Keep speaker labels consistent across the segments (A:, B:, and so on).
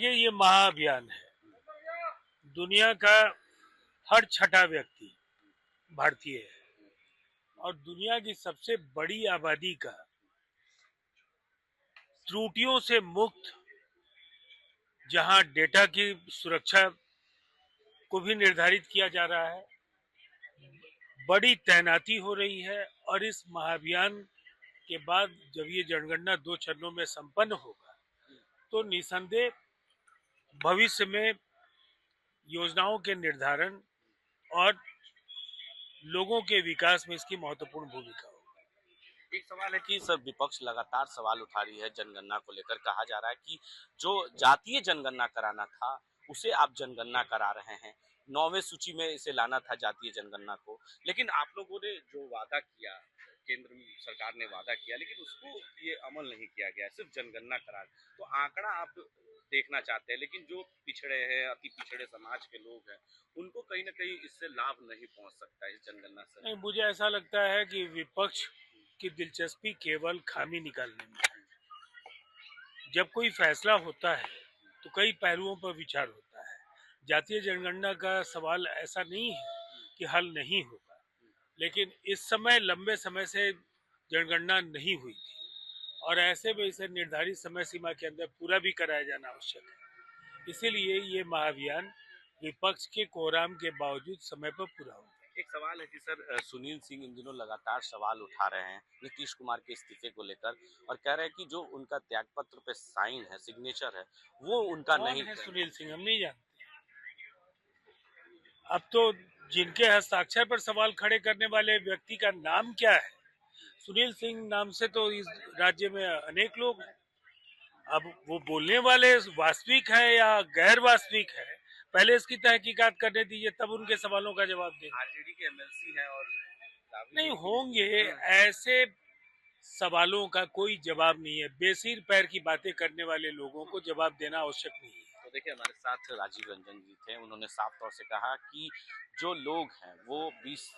A: देखिए, ये महाअभियान है। दुनिया का हर छठा व्यक्ति भारतीय है और दुनिया की सबसे बड़ी आबादी का त्रुटियों से मुक्त, जहां डेटा की सुरक्षा को भी निर्धारित किया जा रहा है, बड़ी तैनाती हो रही है। और इस महाअभियान के बाद जब ये जनगणना 2 चरणों में संपन्न होगा, तो निसंदेह भविष्य में योजनाओं के निर्धारण और लोगों के विकास में इसकी महत्वपूर्ण भूमिका होगी।
B: एक सवाल है कि सर, विपक्ष लगातार सवाल उठा रही है जनगणना को लेकर। कहा जा रहा है कि जो जातीय जनगणना कराना था उसे आप जनगणना करा रहे हैं, 9वें सूची में इसे लाना था जातीय जनगणना को। लेकिन आप लोगों ने जो वादा किया, केंद्र सरकार ने वादा किया, लेकिन उसको ये अमल नहीं किया गया, सिर्फ जनगणना करा। तो आंकड़ा आप देखना चाहते हैं, लेकिन जो पिछड़े हैं, अति पिछड़े समाज के लोग हैं, उनको कहीं ना कहीं इससे लाभ नहीं पहुंच सकता इस जनगणना से।
A: नहीं, मुझे ऐसा लगता है कि विपक्ष की दिलचस्पी केवल खामी निकालने में है। जब कोई फैसला होता है तो कई पहलुओं पर विचार होता है। जातीय जनगणना का सवाल ऐसा नहीं है कि हल नहीं होगा, लेकिन इस समय लंबे समय से जनगणना नहीं हुई थी और ऐसे में इसे निर्धारित समय सीमा के अंदर पूरा भी कराया जाना आवश्यक है। इसीलिए ये महाअभियान विपक्ष के कोहराम के बावजूद समय पर पूरा होगा।
B: एक सवाल है कि सर, सुनील सिंह इन दिनों लगातार सवाल उठा रहे हैं नीतीश कुमार के इस्तीफे को लेकर, और कह रहे हैं कि जो उनका त्यागपत्र पे साइन है, सिग्नेचर है, वो उनका
A: कौन
B: नहीं
A: है
B: है।
A: सुनील सिंह, हम नहीं जानते। अब तो जिनके हस्ताक्षर पर सवाल खड़े करने वाले व्यक्ति का नाम क्या है? सुनील सिंह नाम से तो इस राज्य में अनेक लोग हैं। अब वो बोलने वाले वास्तविक है या गैर वास्तविक है, पहले इसकी तहकीकात करने दीजिए, तब उनके सवालों का जवाब देंगे।
B: आरजेडी के एमएलसी हैं और
A: नहीं होंगे ऐसे सवालों का कोई जवाब नहीं है। बेसिर पैर की बातें करने वाले लोगों को जवाब देना आवश्यक नहीं है।
B: तो देखिए, हमारे साथ राजीव रंजन जी थे। उन्होंने साफ तौर से कहा कि जो लोग हैं वो 20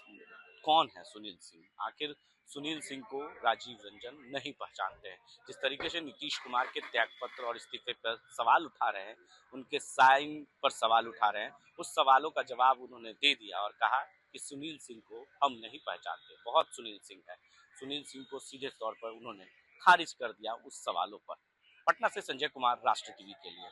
B: कौन है सुनील सिंह, आखिर सुनील सिंह को राजीव रंजन नहीं पहचानते हैं। जिस तरीके से नीतीश कुमार के त्यागपत्र और इस्तीफे पर सवाल उठा रहे हैं, उनके साइन पर सवाल उठा रहे हैं, उस सवालों का जवाब उन्होंने दे दिया और कहा कि सुनील सिंह को हम नहीं पहचानते, बहुत सुनील सिंह है। सुनील सिंह को सीधे तौर पर उन्होंने खारिज कर दिया उस सवालों पर। पटना से संजय कुमार, राष्ट्र टीवी के लिए।